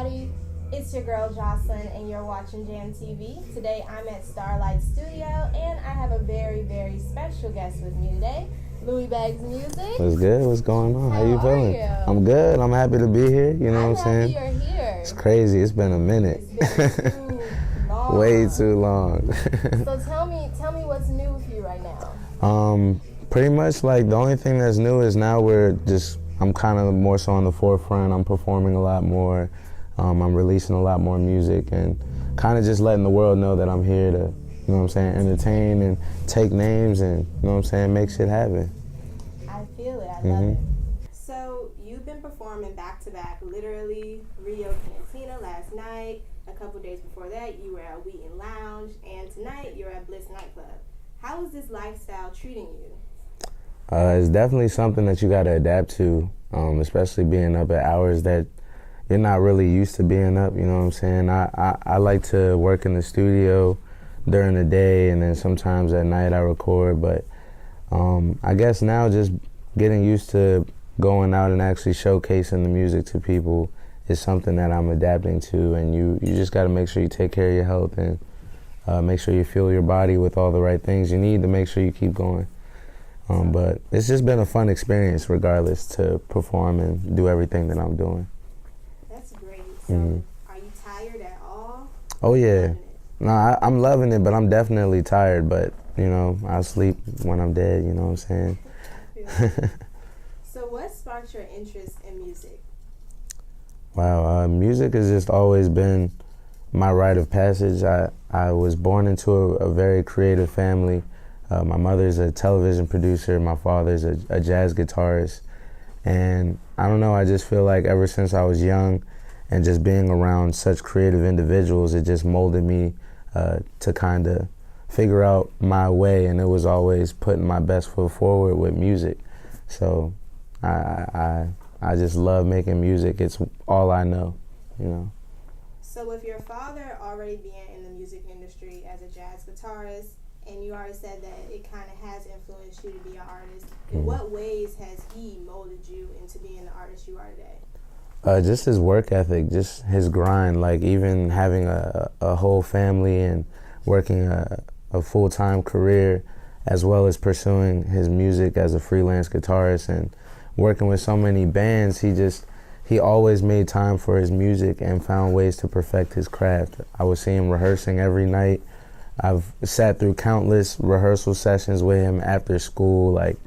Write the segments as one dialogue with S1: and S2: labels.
S1: everybody. It's your girl Jocelyn, and you're watching Jam TV. Today I'm at Starlight Studio, and I have a very, very special guest with me today, Louie Bagz Music.
S2: What's good? What's going on? How you feeling?
S1: You?
S2: I'm good. I'm happy to be here. You know what I'm saying?
S1: I'm happy you're here.
S2: It's crazy. It's been a minute.
S1: It's been too long.
S2: Way too long.
S1: So tell me what's new with you right now.
S2: Pretty much like the only thing that's new is now I'm kind of more so on the forefront. I'm performing a lot more. I'm releasing a lot more music and kind of just letting the world know that I'm here to, you know what I'm saying, entertain and take names and, you know what I'm saying, make shit happen.
S1: I feel it. I love it. So you've been performing back to back, literally Rio Cantina last night. A couple days before that, you were at Wheaton Lounge, and tonight you're at Bliss Nightclub. How is this lifestyle treating you?
S2: It's definitely something that you got to adapt to, especially being up at hours that you're not really used to being up, you know what I'm saying? I like to work in the studio during the day, and then sometimes at night I record, but I guess now just getting used to going out and actually showcasing the music to people is something that I'm adapting to, and you just got to make sure you take care of your health and make sure you fuel your body with all the right things you need to make sure you keep going. But it's just been a fun experience regardless to perform and do everything that I'm doing.
S1: That's great. So are you tired at all?
S2: Oh yeah. No, I'm loving it, but I'm definitely tired, but you know, I'll sleep when I'm dead, you know what I'm saying?
S1: So what sparked your interest in music?
S2: Wow, music has just always been my rite of passage. I was born into a very creative family. My mother's a television producer, my father's a jazz guitarist, and I don't know, I just feel like ever since I was young and just being around such creative individuals, it just molded me to kind of figure out my way, and it was always putting my best foot forward with music. So I just love making music. It's all I know, you know. So
S1: with your father already being in the music industry as a jazz guitarist, and you already said that it kind of has influenced you to be an artist, in what ways has he molded you into being the artist you are today?
S2: Just his work ethic, just his grind, like even having a whole family and working a full-time career, as well as pursuing his music as a freelance guitarist and working with so many bands. He always made time for his music and found ways to perfect his craft. I would see him rehearsing every night. I've sat through countless rehearsal sessions with him after school. Like,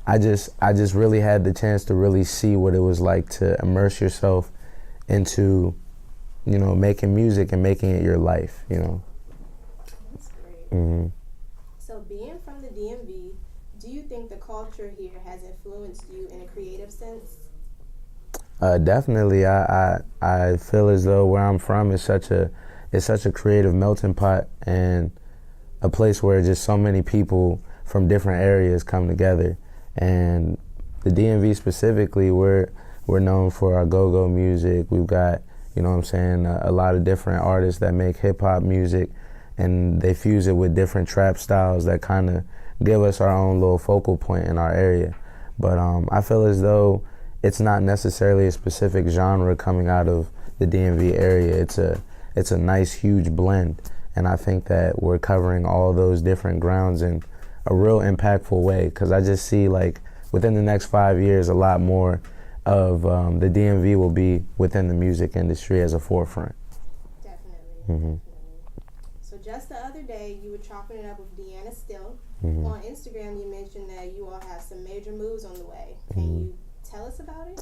S2: I just really had the chance to really see what it was like to immerse yourself into, you know, making music and making it your life, you know.
S1: That's great. So being from the DMV, do you think the culture here has influenced you in a creative sense?
S2: Definitely. I feel as though where I'm from is such a creative melting pot and a place where just so many people from different areas come together. And the DMV specifically, we're known for our go-go music. We've got, you know what I'm saying, a lot of different artists that make hip-hop music, and they fuse it with different trap styles that kind of give us our own little focal point in our area. But I feel as though it's not necessarily a specific genre coming out of the DMV area. It's a nice, huge blend, and I think that we're covering all those different grounds in a real impactful way, because I just see, like, within the next 5 years, a lot more of the DMV will be within the music industry as a forefront.
S1: Definitely. So just the other day, you were chopping it up with Deanna Still. On Instagram, you mentioned that you all have some major moves on the way. Can you tell us about it?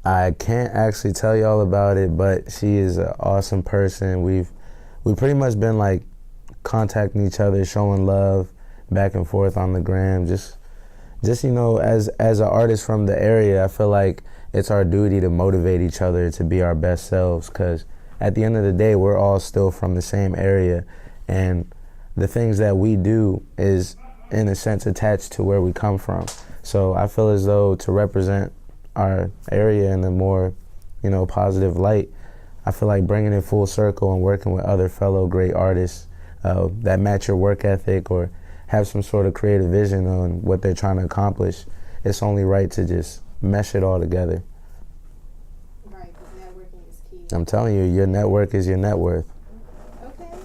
S2: I can't actually tell you all about it, but she is an awesome person. We've pretty much been like contacting each other, showing love back and forth on the gram. Just you know, as an artist from the area, I feel like it's our duty to motivate each other to be our best selves, because at the end of the day, we're all still from the same area, and the things that we do is in a sense attached to where we come from. So I feel as though to represent our area in a more, you know, positive light, I feel like bringing it full circle and working with other fellow great artists that match your work ethic or have some sort of creative vision on what they're trying to accomplish, it's only right to just mesh it all together.
S1: Right, because networking is key.
S2: I'm telling you, your network is your net worth.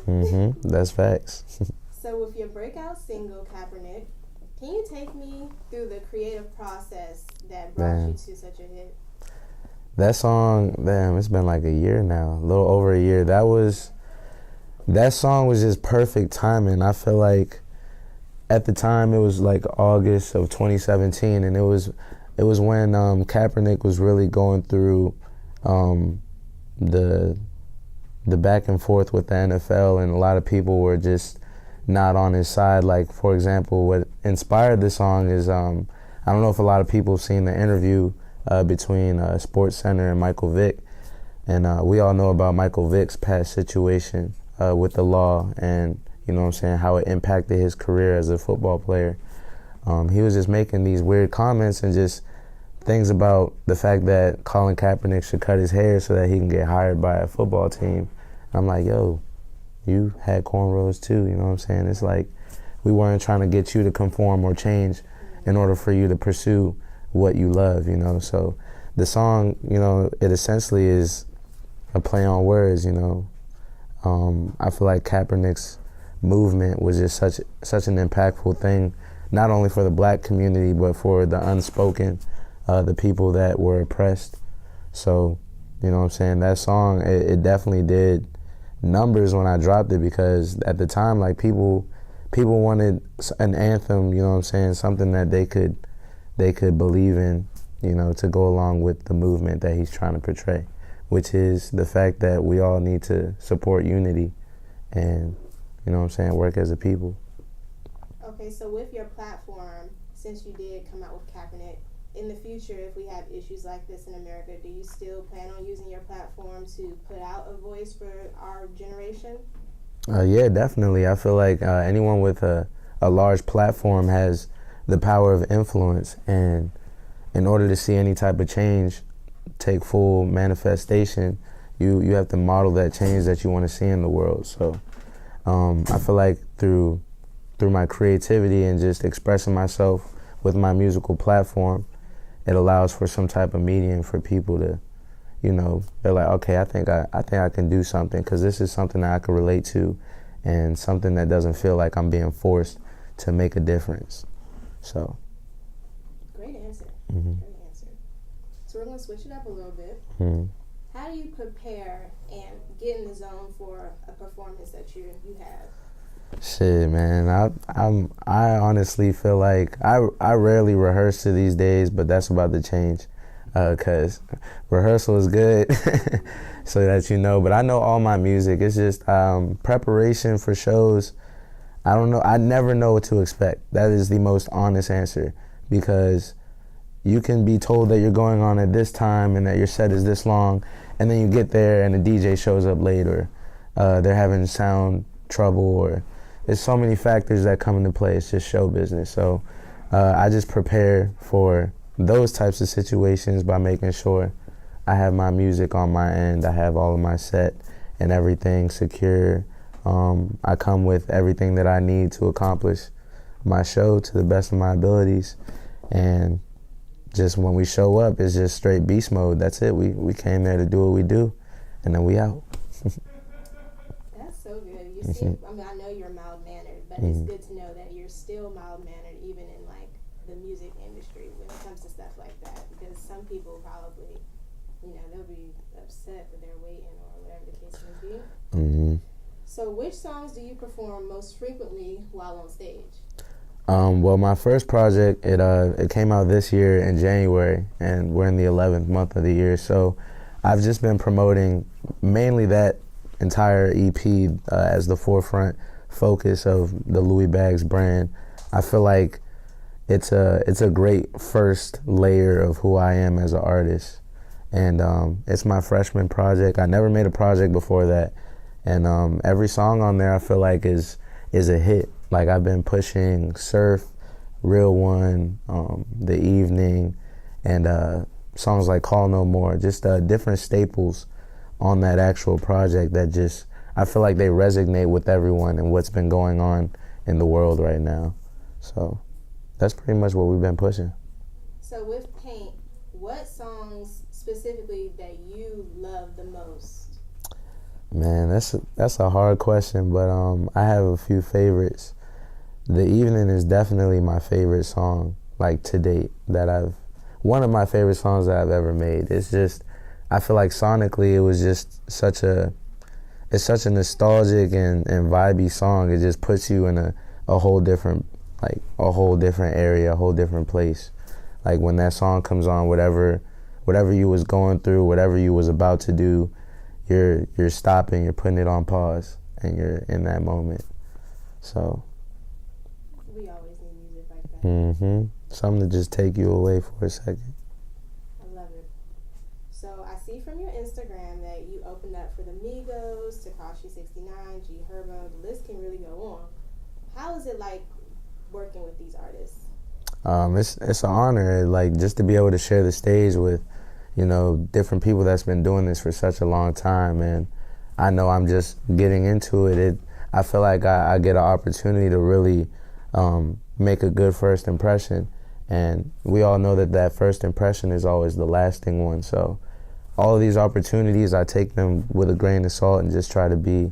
S1: Okay.
S2: That's facts.
S1: So with your breakout single, Kaepernick, can you take me through the creative process that brought you to such a hit?
S2: That song, damn, it's been like a year now, a little over a year. That song was just perfect timing. I feel like at the time it was like August of 2017, and it was when Kaepernick was really going through the back and forth with the NFL, and a lot of people were just not on his side. Like, for example, what inspired the song is I don't know if a lot of people have seen the interview between SportsCenter and Michael Vick, and we all know about Michael Vick's past situation with the law, and you know what I'm saying, how it impacted his career as a football player. He was just making these weird comments and just things about the fact that Colin Kaepernick should cut his hair so that he can get hired by a football team. I'm like, yo, you had cornrows too, you know what I'm saying? It's like we weren't trying to get you to conform or change in order for you to pursue what you love, you know? So the song, you know, it essentially is a play on words, you know? I feel like Kaepernick's movement was just such an impactful thing, not only for the black community, but for the unspoken, the people that were oppressed. So, you know what I'm saying, that song, it definitely did numbers when I dropped it, because at the time, like, people wanted an anthem, you know what I'm saying, something that they could believe in, you know, to go along with the movement that he's trying to portray, which is the fact that we all need to support unity and, you know what I'm saying, work as a people. Okay,
S1: so with your platform, since you did come out with Kaepernick, in the future, if we have issues like this in America, do you still plan on using your platform to put out a voice for our generation?
S2: Yeah, definitely. I feel like anyone with a large platform has the power of influence, and in order to see any type of change take full manifestation, you have to model that change that you want to see in the world. So I feel like through my creativity and just expressing myself with my musical platform, it allows for some type of medium for people to, you know, they're like, okay, I think I can do something, because this is something that I can relate to, and something that doesn't feel like I'm being forced to make a difference. So.
S1: Great answer.
S2: Mm-hmm.
S1: Great answer. So we're going to switch it up a little bit.
S2: Mm-hmm.
S1: How do you prepare and get in the zone for a performance that you have?
S2: Shit, man. I honestly feel like I rarely rehearse to these days, but that's about to change, because rehearsal is good, so that you know. But I know all my music. It's just preparation for shows. I don't know. I never know what to expect. That is the most honest answer, because you can be told that you're going on at this time and that your set is this long, and then you get there and the DJ shows up late, or they're having sound trouble, or there's so many factors that come into play. It's just show business. So I just prepare for those types of situations by making sure I have my music on my end. I have all of my set and everything secure. I come with everything that I need to accomplish my show to the best of my abilities. And just when we show up, it's just straight beast mode. That's it. We came there to do what we do, and then we out.
S1: That's so good. You see, I mean, I know you're mild-mannered, but it's good to know that you're still mild-mannered even in, like, the music industry when it comes to stuff like that, because some people probably, you know, they'll be upset that they're waiting or whatever the case may be.
S2: Mm-hmm.
S1: So which songs do you perform most frequently while on stage?
S2: Well, my first project, it came out this year in January, and we're in the 11th month of the year. So I've just been promoting mainly that entire EP as the forefront focus of the Louie Bagz brand. I feel like it's a great first layer of who I am as an artist, and it's my freshman project. I never made a project before that, and every song on there I feel like is a hit. Like, I've been pushing Surf, Real One, The Evening, and songs like Call No More, just different staples on that actual project that just, I feel like they resonate with everyone and what's been going on in the world right now. So that's pretty much what we've been pushing.
S1: So with Paint, what songs specifically that you love the most?
S2: Man, that's a hard question, but I have a few favorites. The Evening is definitely my favorite song, like to date, one of my favorite songs that I've ever made. It's just, I feel like sonically it was just it's such a nostalgic and vibey song. It just puts you in a whole different area, a whole different place. Like when that song comes on, whatever you was going through, whatever you was about to do, you're stopping, you're putting it on pause, and you're in that moment. So
S1: we always need music like that.
S2: Something to just take you away for a second.
S1: I love it. So I see from your Instagram that you opened up for the Migos, Tekashi 69, G Herbo. The list can really go on. How is it like working with these artists?
S2: It's an honor, like, just to be able to share the stage with, different people that's been doing this for such a long time, and I know I'm just getting into it. I feel like I get an opportunity to really make a good first impression, and we all know that first impression is always the lasting one. So all of these opportunities, I take them with a grain of salt and just try to be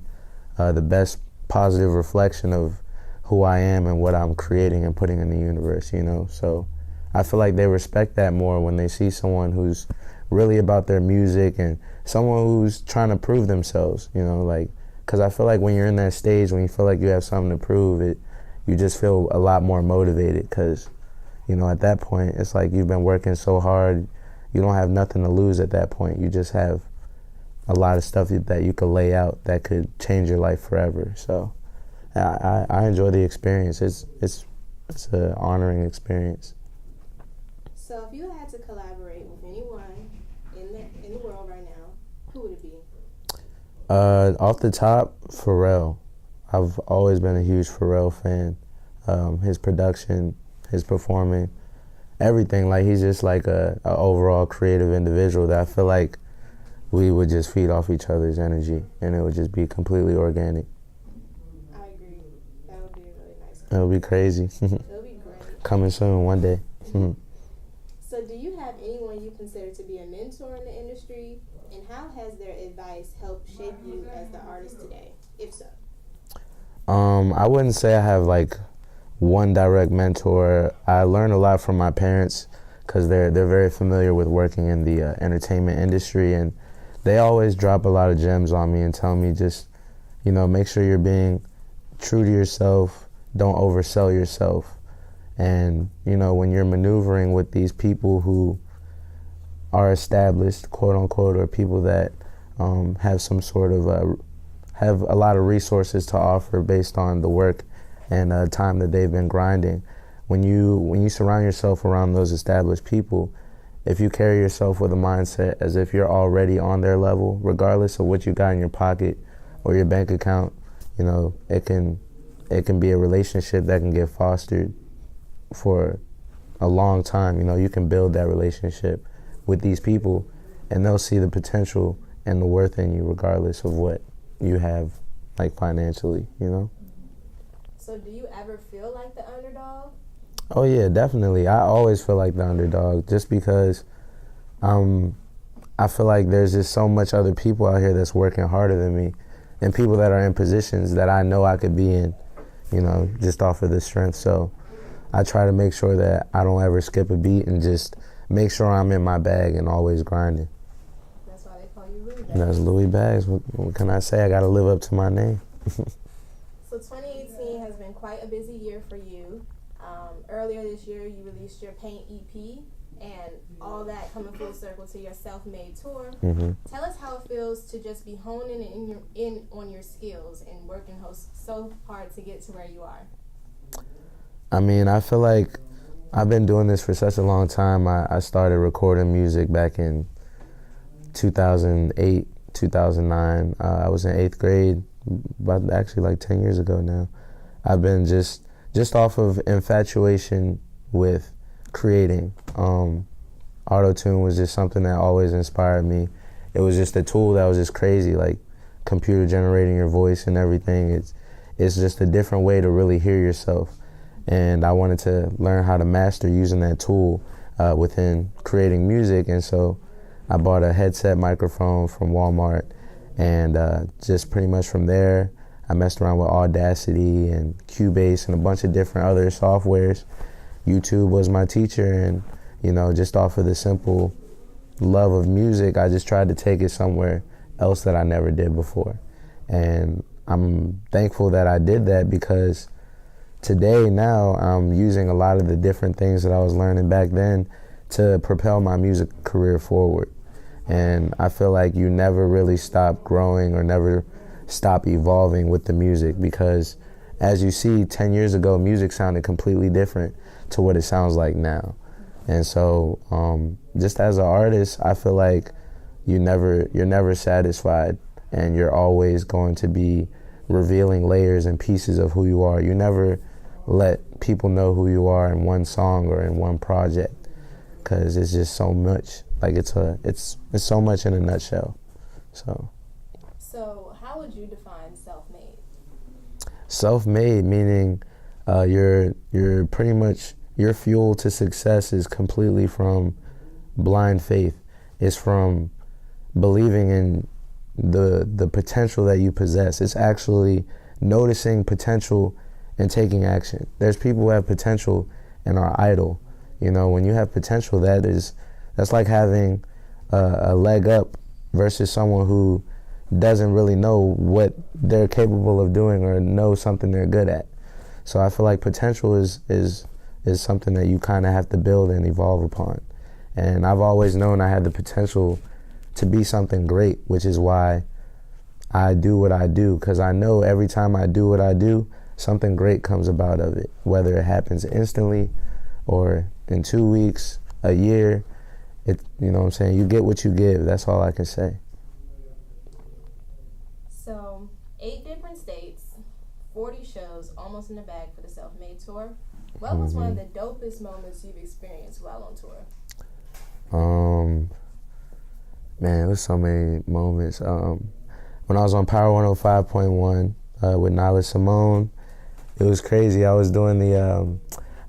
S2: the best positive reflection of who I am and what I'm creating and putting in the universe, So I feel like they respect that more when they see someone who's really about their music and someone who's trying to prove themselves, because I feel like when you're in that stage, when you feel like you have something to prove, you just feel a lot more motivated because, at that point, it's like you've been working so hard, you don't have nothing to lose at that point. You just have a lot of stuff that you could lay out that could change your life forever. So I enjoy the experience. It's an honoring experience.
S1: So if you had to collaborate with anyone in the world right now, who would it be?
S2: Off the top, Pharrell. I've always been a huge Pharrell fan. His production, his performing, everything. Like, he's just like a overall creative individual that I feel like we would just feed off each other's energy, and it would just be completely organic.
S1: I agree. That would be a really nice.
S2: It would be crazy.
S1: It would be great.
S2: Coming soon, one day.
S1: So do you have anyone you consider to be a mentor in the industry, and how has their advice helped shape you as the artist today, if so?
S2: I wouldn't say I have like one direct mentor. I learned a lot from my parents because they're very familiar with working in the entertainment industry, and they always drop a lot of gems on me and tell me just, make sure you're being true to yourself, don't oversell yourself. And, when you're maneuvering with these people who are established, quote unquote, or people that have some sort of, have a lot of resources to offer based on the work and time that they've been grinding. When you surround yourself around those established people, if you carry yourself with a mindset as if you're already on their level, regardless of what you got in your pocket or your bank account, it can be a relationship that can get fostered for a long time. You can build that relationship with these people, and they'll see the potential and the worth in you regardless of what you have, like, financially,
S1: So do you ever feel like the underdog?
S2: Oh yeah, definitely. I always feel like the underdog just because I feel like there's just so much other people out here that's working harder than me, and people that are in positions that I know I could be in, just off of the strength. So I try to make sure that I don't ever skip a beat and just make sure I'm in my bag and always grinding.
S1: That's why they call you Louie Bagz.
S2: That's Louie Bagz. What can I say? I got to live up to my name.
S1: So 2018 has been quite a busy year for you. Earlier this year, you released your Paint EP, and all that coming full circle to your self-made tour.
S2: Mm-hmm.
S1: Tell us how it feels to just be honing in on your skills and working so hard to get to where you are.
S2: I mean, I feel like I've been doing this for such a long time. I started recording music back in 2008, 2009. I was in 8th grade, about actually like 10 years ago now. I've been just off of infatuation with creating. Auto-tune was just something that always inspired me. It was just a tool that was just crazy, like computer generating your voice and everything. It's just a different way to really hear yourself. And I wanted to learn how to master using that tool within creating music. And so I bought a headset microphone from Walmart, and just pretty much from there, I messed around with Audacity and Cubase and a bunch of different other softwares. YouTube was my teacher, and just off of the simple love of music, I just tried to take it somewhere else that I never did before. And I'm thankful that I did that, because today, now, I'm using a lot of the different things that I was learning back then to propel my music career forward. And I feel like you never really stop growing or never stop evolving with the music, because as you see, 10 years ago, music sounded completely different to what it sounds like now. And so just as an artist, I feel like you're never satisfied, and you're always going to be revealing layers and pieces of who you are. You never let people know who you are in one song or in one project, because it's just so much. Like it's so much in a nutshell.
S1: So how would you define self-made?
S2: Self-made meaning you're pretty much, your fuel to success is completely from blind faith. It's from believing in the potential that you possess. It's actually noticing potential and taking action. There's people who have potential and are idle. When you have potential, that's like having a leg up versus someone who doesn't really know what they're capable of doing or know something they're good at. So I feel like potential is something that you kind of have to build and evolve upon. And I've always known I had the potential to be something great, which is why I do what I do, because I know every time I do what I do, something great comes about of it, whether it happens instantly or in 2 weeks, a year. You know what I'm saying? You get what you give. That's all I can say.
S1: So 8 different states, 40 shows, almost in the bag for the Self-Made Tour. What was one of the dopest moments you've experienced while on tour?
S2: Man, there's so many moments. When I was on Power 105.1 with Nyla Simone, it was crazy. I was doing the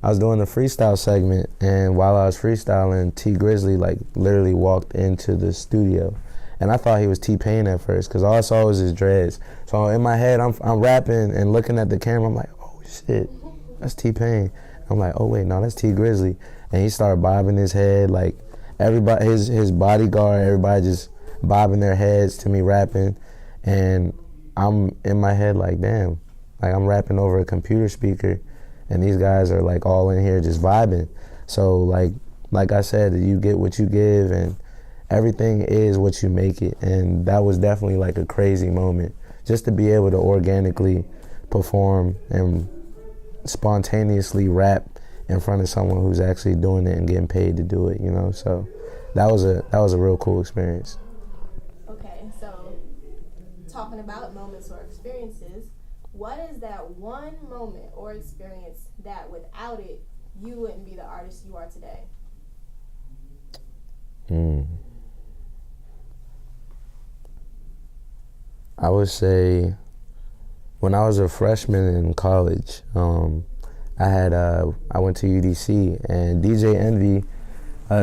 S2: freestyle segment, and while I was freestyling, T Grizzly literally walked into the studio, and I thought he was T-Pain at first, because all I saw was his dreads. So in my head, I'm rapping and looking at the camera. I'm like, oh shit, that's T-Pain. I'm like, oh wait, no, that's T Grizzly. And he started bobbing his head, like everybody, his bodyguard, everybody just bobbing their heads to me rapping, and I'm in my head like, damn, like I'm rapping over a computer speaker, and these guys are like all in here just vibing. So like I said, you get what you give, and everything is what you make it. And that was definitely like a crazy moment, just to be able to organically perform and spontaneously rap in front of someone who's actually doing it and getting paid to do it, So that was a real cool experience.
S1: Okay, so talking about moments or experiences, what is that one moment or experience that without it, you wouldn't be the artist you are today?
S2: I would say when I was a freshman in college, I went to UDC, and DJ Envy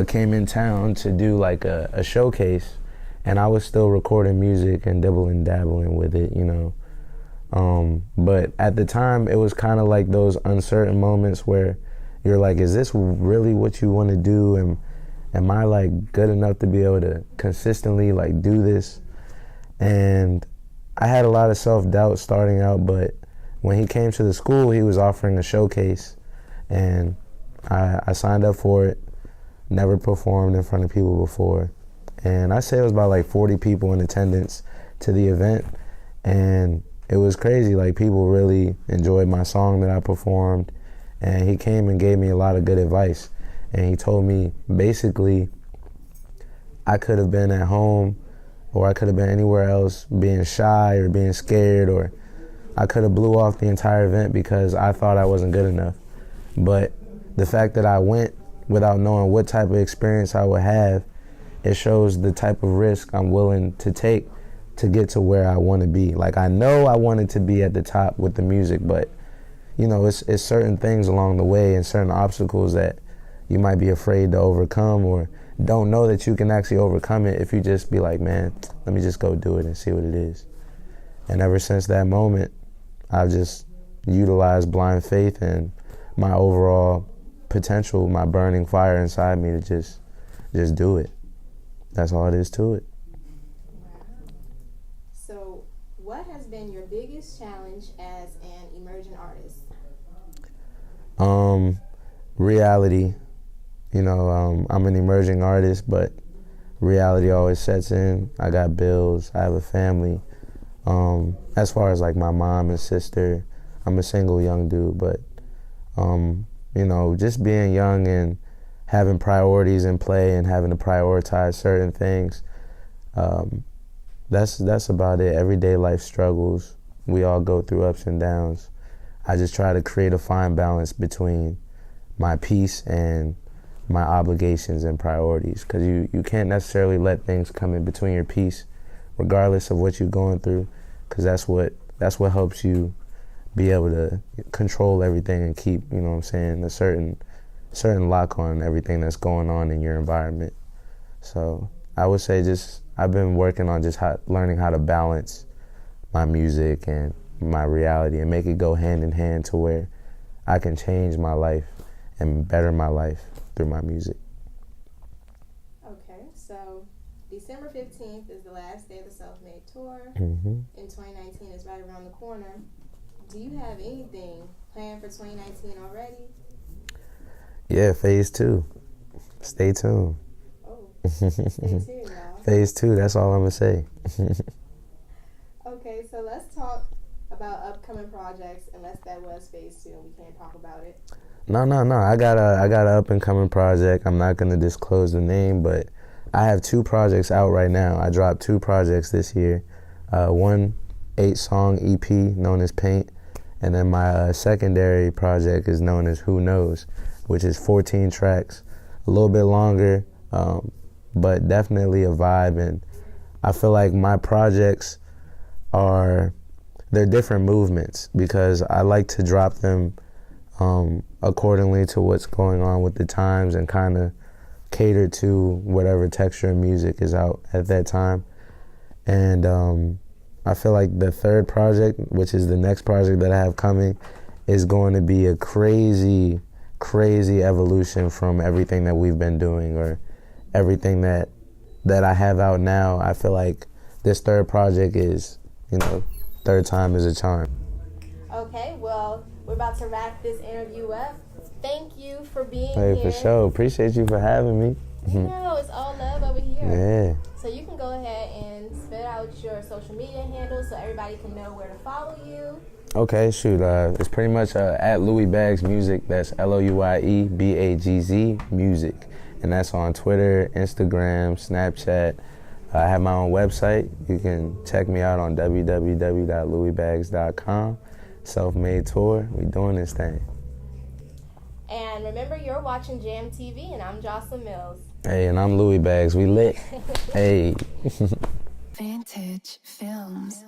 S2: came in town to do like a showcase, and I was still recording music and dabbling with it, But at the time, it was kind of like those uncertain moments where you're like, is this really what you want to do? And am I like good enough to be able to consistently like do this? And I had a lot of self-doubt starting out, but when he came to the school, he was offering a showcase, and I signed up for it. Never performed in front of people before. And I say it was about like 40 people in attendance to the event, and it was crazy. Like, people really enjoyed my song that I performed, and he came and gave me a lot of good advice. And he told me basically I could have been at home, or I could have been anywhere else being shy or being scared, or I could have blew off the entire event because I thought I wasn't good enough. But the fact that I went without knowing what type of experience I would have, it shows the type of risk I'm willing to take to get to where I want to be. Like, I know I wanted to be at the top with the music, but it's certain things along the way and certain obstacles that you might be afraid to overcome or don't know that you can actually overcome it if you just be like, man, let me just go do it and see what it is. And ever since that moment, I've just utilized blind faith and my overall potential, my burning fire inside me to just do it. That's all it is to it.
S1: So what has been your biggest challenge as an emerging artist?
S2: Reality. You know, I'm an emerging artist, but reality always sets in. I got bills, I have a family. As far as like my mom and sister, I'm a single young dude, but you know, just being young and having priorities in play and having to prioritize certain things, that's about it. Everyday life struggles. We all go through ups and downs. I just try to create a fine balance between my peace and my obligations and priorities, because you can't necessarily let things come in between your peace, regardless of what you're going through, because that's what helps you be able to control everything and keep, you know what I'm saying, a certain lock on everything that's going on in your environment. So I would say I've been working on just learning how to balance my music and my reality and make it go hand in hand to where I can change my life and better my life through my music.
S1: Okay, so December 15th is the last day of the Self-Made Tour.
S2: Mm-hmm.
S1: And 2019 is right around the corner. Do you have anything planned for 2019 already?
S2: Yeah, phase 2. Stay tuned.
S1: Oh, stay tuned, y'all.
S2: Phase 2, that's all I'm going to say.
S1: Okay, so let's talk about upcoming projects, unless that was phase 2 and we can't talk about it.
S2: No. I got an up and coming project. I'm not gonna disclose the name, but I have 2 projects out right now. I dropped 2 projects this year. One 8-song EP known as Paint, and then my secondary project is known as Who Knows, which is 14 tracks, a little bit longer, but definitely a vibe. And I feel like my projects they're different movements because I like to drop them accordingly to what's going on with the times and kind of cater to whatever texture of music is out at that time. And I feel like the third project, which is the next project that I have coming, is going to be a crazy evolution from everything that we've been doing or everything that I have out now. I feel like this third project is, you know, third time is a charm.
S1: Okay, well, we're about to wrap this interview up. Thank you for being
S2: here.
S1: Hey,
S2: for sure. Appreciate you for having me.
S1: No, it's all love over here.
S2: Yeah.
S1: So you can go ahead and spit out your social media handles so everybody can know where to follow you.
S2: Okay, shoot. It's pretty much at Louie Bagz Music. That's LOUIEBAGZ Music. And that's on Twitter, Instagram, Snapchat. I have my own website. You can check me out on www.louiebagz.com. Self-Made Tour. We doing this thing.
S1: And remember, you're watching Jam TV, and I'm Jocelyn Mills.
S2: Hey, and I'm Louie Bagz. We lit. Hey.
S3: Vintage Films.